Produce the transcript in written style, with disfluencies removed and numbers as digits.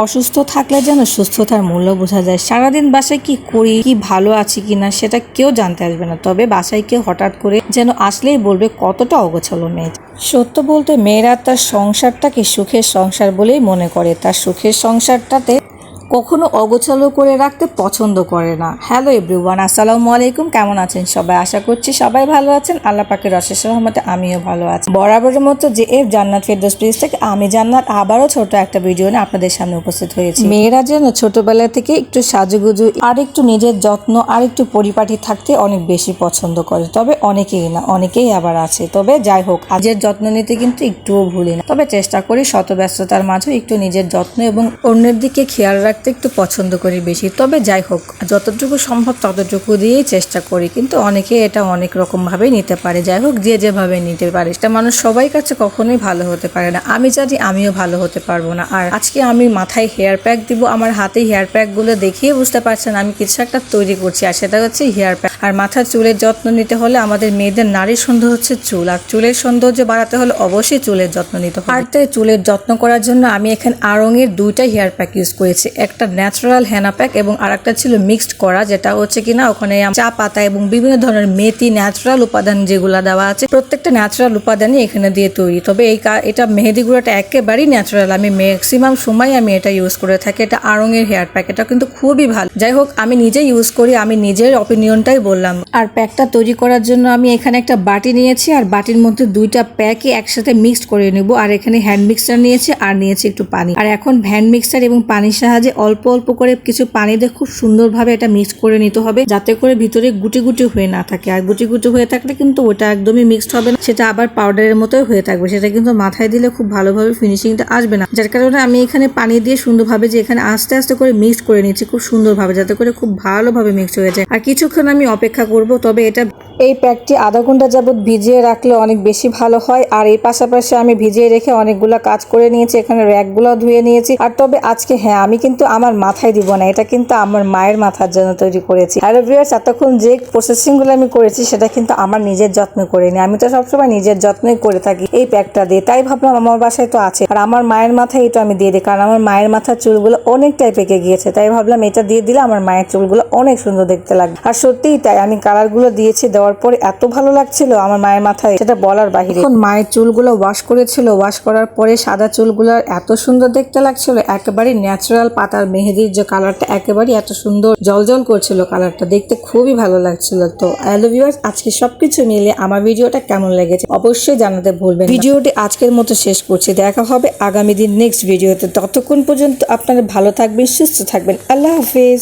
অসুস্থ থাকলে যেন সুস্থতার মূল্য বোঝা যায়। সারাদিন বাসায় কি করি, কি ভালো আছি কিনা সেটা কেউ জানতে আসবে না, তবে বাসায় কেউ হঠাৎ করে যেন আসলেই বলবে কতটা অগোছালো মেয়ে। সত্য বলতে মেয়েরা তার সংসারটাকে সুখের সংসার বলেই মনে করে, তার সুখের সংসারটাতে কখনো অগোছালো করে রাখতে পছন্দ করে না। হ্যালো এভরিওয়ান, আসসালামু আলাইকুম। কেমন আছেন সবাই? আশা করছি সবাই ভালো আছেন। আল্লাহ পাকের অশেষ রহমতে আমিও ভালো আছি। বরাবরের মতো যে এফ জান্নাত ফেরদৌস পেজ থেকে আমি জান্নাত আবারও ছোট একটা ভিডিও নিয়ে আপনাদের সামনে উপস্থিত হয়েছি। মেয়েরা যেন ছোটবেলা থেকে একটু সাজুগুজু আর একটু নিজের যত্ন আর একটু পরিপাটি থাকতে অনেক বেশি পছন্দ করে, তবে অনেকেই না, অনেকেই আবার আছে। তবে যাই হোক, নিজের যত্ন নিতে কিন্তু একটুও ভুলি না, তবে চেষ্টা করি শত ব্যস্ততার মাঝে একটু নিজের যত্ন এবং অন্যের দিকে খেয়াল রাখতে একটু পছন্দ করি বেশি। তবে যাই হোক, যতটুকু সম্ভব ততটুকু দিয়েই চেষ্টা করি, কিন্তু অনেকে এটা অনেক রকম ভাবে নিতে পারে। যাই হোক, যে যেভাবে নিতে পারে, এটা মানুষ সবাই কাছে কখনোই ভালো হতে পারে না। আমি জানি আমিও ভালো হতে পারবো না। আর আজকে আমি মাথায় হেয়ার প্যাক দিব, আমার হাতে হেয়ার প্যাক গুলো দেখিয়ে বুঝতে পারছেন আমি কিছু একটা তৈরি করছি, আর সেটা হচ্ছে হেয়ার প্যাক। আর মাথার চুলের যত্ন নিতে হলে আমাদের মেয়েদের নারীর সৌন্দর্য হচ্ছে চুল, আর চুলের সৌন্দর্য বাড়াতে হলে অবশ্যই চুলের যত্ন নিতে হবে। আর তাই চুলের যত্ন করার জন্য আমি এখানে আড়ং-এর দুইটা হেয়ার প্যাক ইউজ করেছি। একটা ন্যাচারাল হেনা প্যাক এবং আরেকটা ছিল মিক্সড করা, যেটা হচ্ছে কিনা ওখানে চা পাতা এবং বিভিন্ন ধরনের মেথি ন্যাচারাল উপাদান যেগুলো দেওয়া আছে, প্রত্যেকটা ন্যাচারাল উপাদানই এখানে দিয়ে তৈরি। তবে এটা মেহেদি গুঁড়োটা একেবারেই ন্যাচারাল, আমি ম্যাক্সিমাম সময় আমি এটা ইউজ করে থাকি। এটা আড়ং-এর হেয়ার প্যাক, এটা কিন্তু খুবই ভালো। যাই হোক, আমি নিজে ইউজ করি, আমি নিজের অপিনিয়নটাই বললাম। আর প্যাকটা তৈরি করার জন্য আমি এখানে একটা বাটি নিয়েছি, আর বাটির মধ্যে দুইটা প্যাকই একসাথে মিক্সড করে নেব। আর এখানে হ্যান্ড মিক্সার নিয়েছি, আর নিয়েছি একটু পানি। আর এখন হ্যান্ড মিক্সার এবং পানির সাহায্যে অল্প অল্প করে কিছু পানি দিয়ে খুব সুন্দরভাবে এটা মিক্স করে নিতে হবে, যাতে করে ভিতরে গুটি গুটি হয়ে না থাকে। আর গুটি গুটি হয়ে থাকলে কিন্তু ওটা একদমই মিক্সড হবে না, সেটা আবার পাউডারের মতোই হয়ে থাকবে, সেটা কিন্তু মাথায় দিলে খুব ভালোভাবে ফিনিশিংটা আসবে না। যার কারণে আমি এখানে পানি দিয়ে সুন্দরভাবে যে এখানে আস্তে আস্তে করে মিক্স করে নিচ্ছি খুব সুন্দরভাবে, যাতে করে খুব ভালোভাবে মিক্স হয়ে যায়। আর কিছুক্ষণ আমি অপেক্ষা করব। তবে এই প্যাকটি আধা ঘন্টা যাবত ভিজিয়ে রাখলে অনেক বেশি ভালো হয়। আর এই পাশাপাশি আমি ভিজিয়ে রেখে অনেকগুলো কাজ করে নিয়েছি, এখানে র্যাকগুলো ধুয়ে নিয়েছি। আর তবে আজকে হ্যাঁ, আমি কিন্তু আমার মাথায় দিব না, এটা কিন্তু আমার মায়ের মাথার জন্য তৈরি করেছি। হ্যালো ভিউয়ার্স, এতক্ষণ যে প্রসেসিং গুলো আমি করেছি সেটা কিন্তু আমার নিজের যত্ন করিনি, আমি তো সবসময় নিজের যত্নই করে থাকি এই প্যাকটা দিয়ে। তাই ভাবলাম আমার বাসায় তো আছে, আর আমার মায়ের মাথায় এটা আমি দিয়ে দিই, কারণ আমার মায়ের মাথার চুলগুলো অনেকটাই পেকে গিয়েছে। তাই ভাবলাম এটা দিয়ে দিলে আমার মায়ের চুলগুলো অনেক সুন্দর দেখতে লাগবে। আর সত্যিই তাই, আমি কালার গুলো দিয়েছি, দেওয়ার পরে এত ভালো লাগছিল আমার মায়ের মাথায়, সেটা বলার বাহিরে। এখন মায়ের চুলগুলো ওয়াশ করেছিল, ওয়াশ করার পরে সাদা চুলগুলো এত সুন্দর দেখতে লাগছিল, একেবারে ন্যাচারাল পাতার মেহেদির যে কালারটা, একেবারে এত সুন্দর জলজল করছিল কালারটা, দেখতে খুবই ভালো লাগছিল। তো হ্যালো ভিউয়ার্স, আজকে সবকিছু মিলে আমার ভিডিওটা কেমন লেগেছে অবশ্যই জানাতে ভুলবেন না। ভিডিওটি আজকের মতো শেষ করছি, দেখা হবে আগামী দিন নেক্সট ভিডিওতে। ততক্ষণ পর্যন্ত আপনারা ভালো থাকবেন, সুস্থ থাকবেন। আল্লাহ হাফেজ।